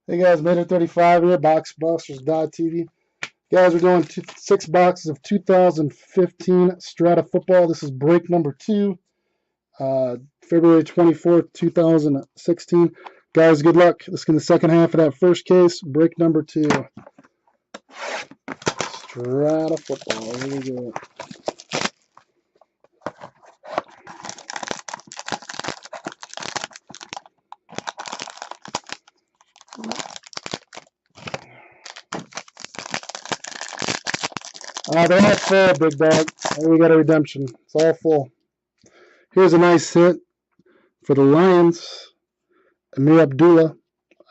Hey guys, Mater35 here, BoxBusters.tv. Guys, we're doing 6 boxes of 2015 Strata football. This is break number 2, February 24th, 2016. Guys, good luck. This is the second half of that first case, break number 2. Strata football. Here we go. They're all full, big dog. Oh, we got a redemption. It's all full. Here's a nice hit for the Lions. Amir Abdullah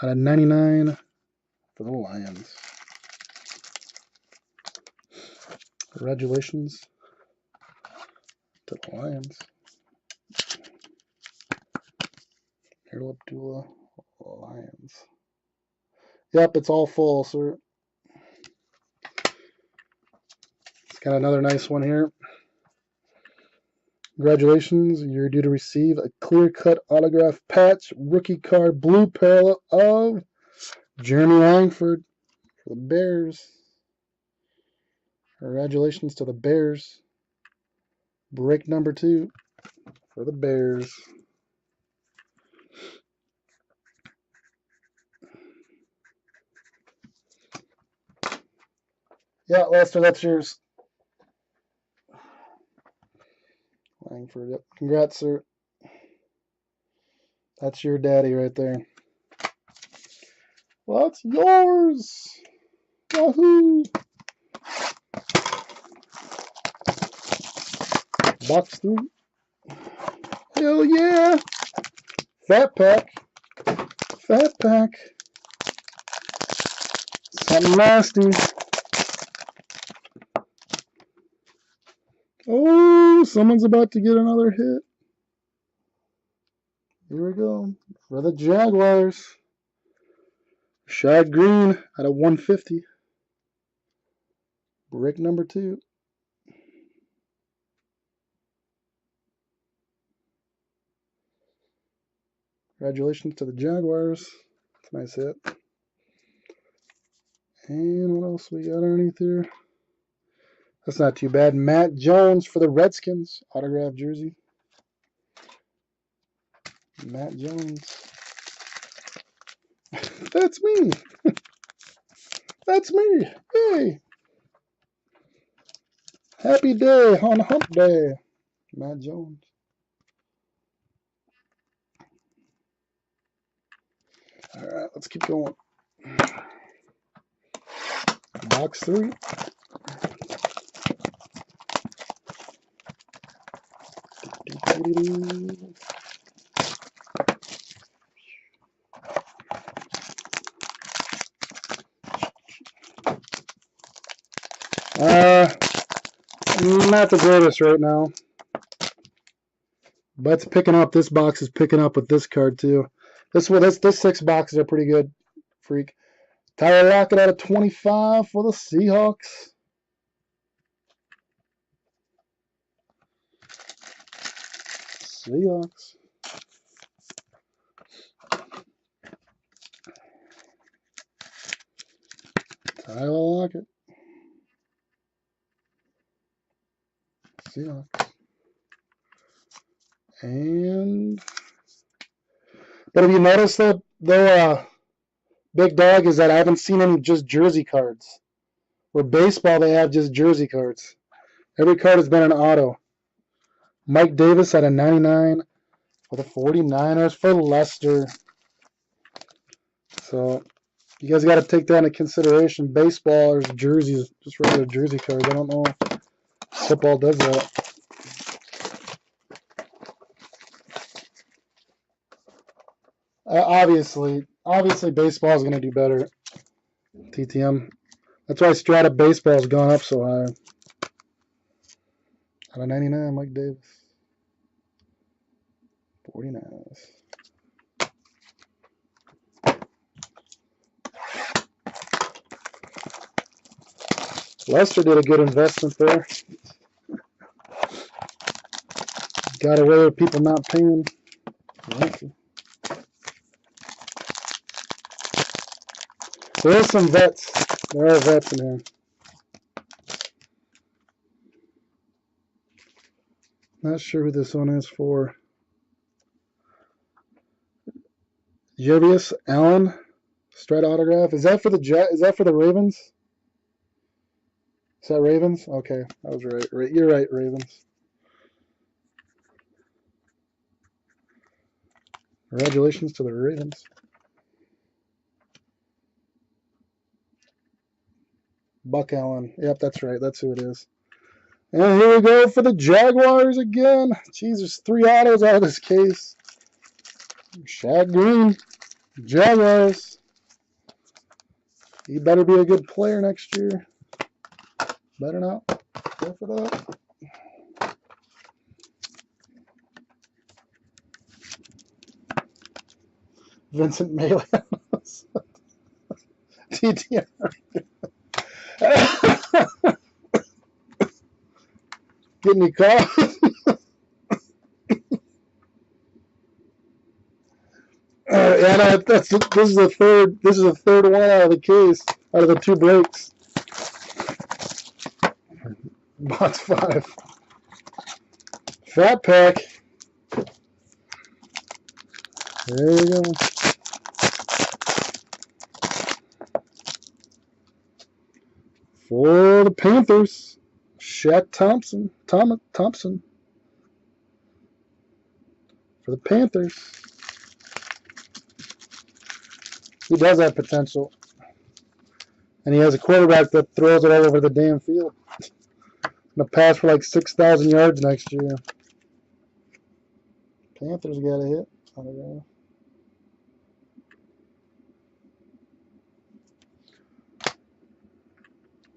out of 99 for the Lions. Congratulations to the Lions. Amir Abdullah, Lions. Yep, it's all full, sir. It's got another nice one here. Congratulations, you're due to receive a clear-cut autograph patch rookie card blue parallel of Jeremy Langford for the Bears. Congratulations to the Bears. Break number 2 for the Bears. Yeah, Lester, that's yours. Langford, yep. Congrats, sir. That's your daddy right there. Well, that's yours. Wahoo! Box 3. Hell yeah! Fat pack. Fat pack. Something nasty. Oh, someone's about to get another hit. Here we go. For the Jaguars. Shad Green out of 150. Break number 2. Congratulations to the Jaguars. That's a nice hit. And what else we got underneath here? That's not too bad. Matt Jones for the Redskins. Autographed jersey. Matt Jones. That's me. That's me. Hey. Happy day on hump day. Matt Jones. All right, let's keep going. Box 3. Not the greatest right now. But it's picking up. This box is picking up with this card too. This 6 boxes are pretty good. Freak. Tyler Lockett out of 25 for the Seahawks. Seahawks. Tyler Lockett. Seahawks. And but if you notice though, big dog, is that I haven't seen any just jersey cards. Where baseball they have just jersey cards. Every card has been an auto. Mike Davis out of 99 for the 49ers for Leicester. So you guys got to take that into consideration. Baseball or jerseys, just regular jersey cards. I don't know if football does that. Obviously, baseball is going to do better. TTM. That's why Strata baseball has gone up so high. Out of 99, Mike Davis. 49ers. Leicester did a good investment there. Got away with people not paying. There's some vets. There are vets in here. Not sure who this one is for. Jervius Allen, Strata autograph. Is that for the Is that for the Ravens? Is that Ravens? Okay, I was right. You're right, Ravens. Congratulations to the Ravens. Buck Allen. Yep, that's right. That's who it is. And here we go for the Jaguars again. Jeez, there's 3 autos out of this case. Shaq Green, Jaguars. He better be a good player next year. Better not. Go for that. Vincent Melee. TTR. Getting me caught. Yeah, no, this is the third. This is the third one out of the case, out of the 2 breaks. Box 5. Fat pack. There you go. For the Panthers, Shaq Thompson. Thompson. For the Panthers. He does have potential. And he has a quarterback that throws it all over the damn field. Gonna pass for like 6,000 yards next year. Panthers got a hit.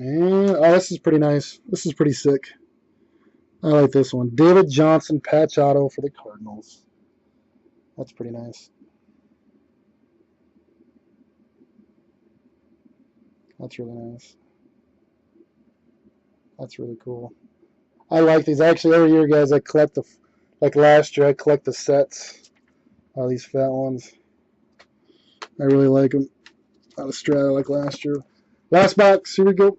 And, oh, this is pretty nice. This is pretty sick. I like this one. David Johnson patch auto for the Cardinals. That's pretty nice. That's really nice. That's really cool. I like these. Actually, every year, guys, I collect the, like last year, I collect the sets. All these fat ones. I really like them. Out of Strata like last year. Last box. Here we go.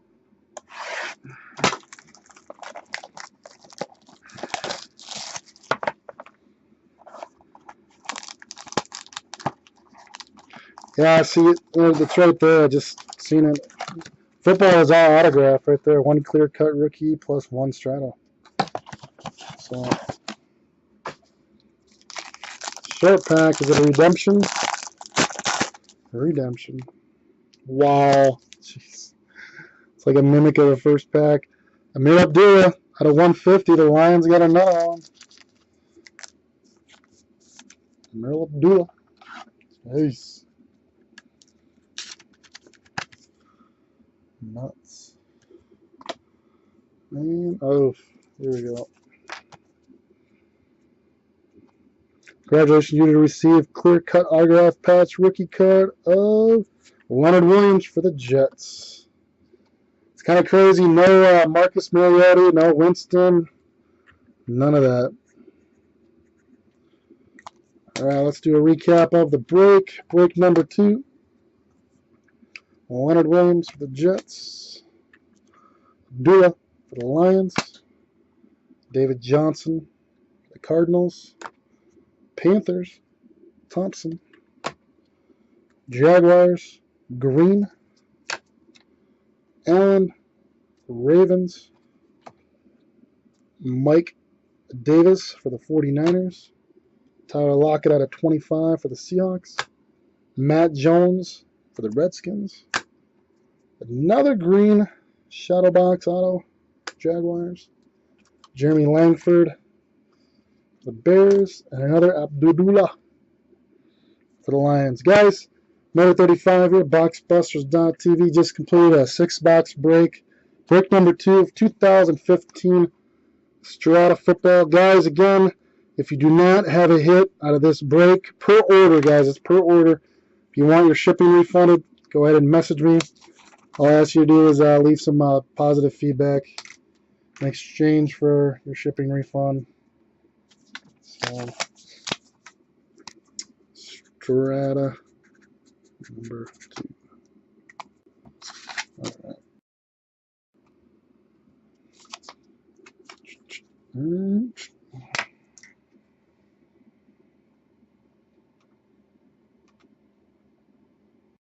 Yeah, I see it. It's right there. I just seen it. Football is all autograph right there. 1 clear cut rookie plus 1 Strata. So, short pack. Is it a redemption? Redemption. Wow. Jeez. It's like a mimic of the first pack. Amir Abdullah out of 150. The Lions got another one. Amir Abdullah. Nice. Nuts. And, oh, here we go. Congratulations, you to receive clear-cut autograph patch rookie card of Leonard Williams for the Jets. It's kind of crazy. No Marcus Mariota, no Winston, none of that. All right, let's do a recap of the break. Break number 2. Leonard Williams for the Jets. Dula for the Lions. David Johnson for the Cardinals. Panthers, Thompson. Jaguars, Green. Allen, Ravens. Mike Davis for the 49ers. Tyler Lockett out of 25 for the Seahawks. Matt Jones for the Redskins. Another green shadow box auto, Jaguars. Jeremy Langford for the Bears. And another Abdullah for the Lions. Guys, number 35 here, BoxBusters.tv just completed a 6-box break. Break number 2 of 2015 Strata football. Guys, again, if you do not have a hit out of this break, per order, guys, it's per order. If you want your shipping refunded, go ahead and message me. All I ask you to do is leave some positive feedback in exchange for your shipping refund. So, Strata number 2. Mm,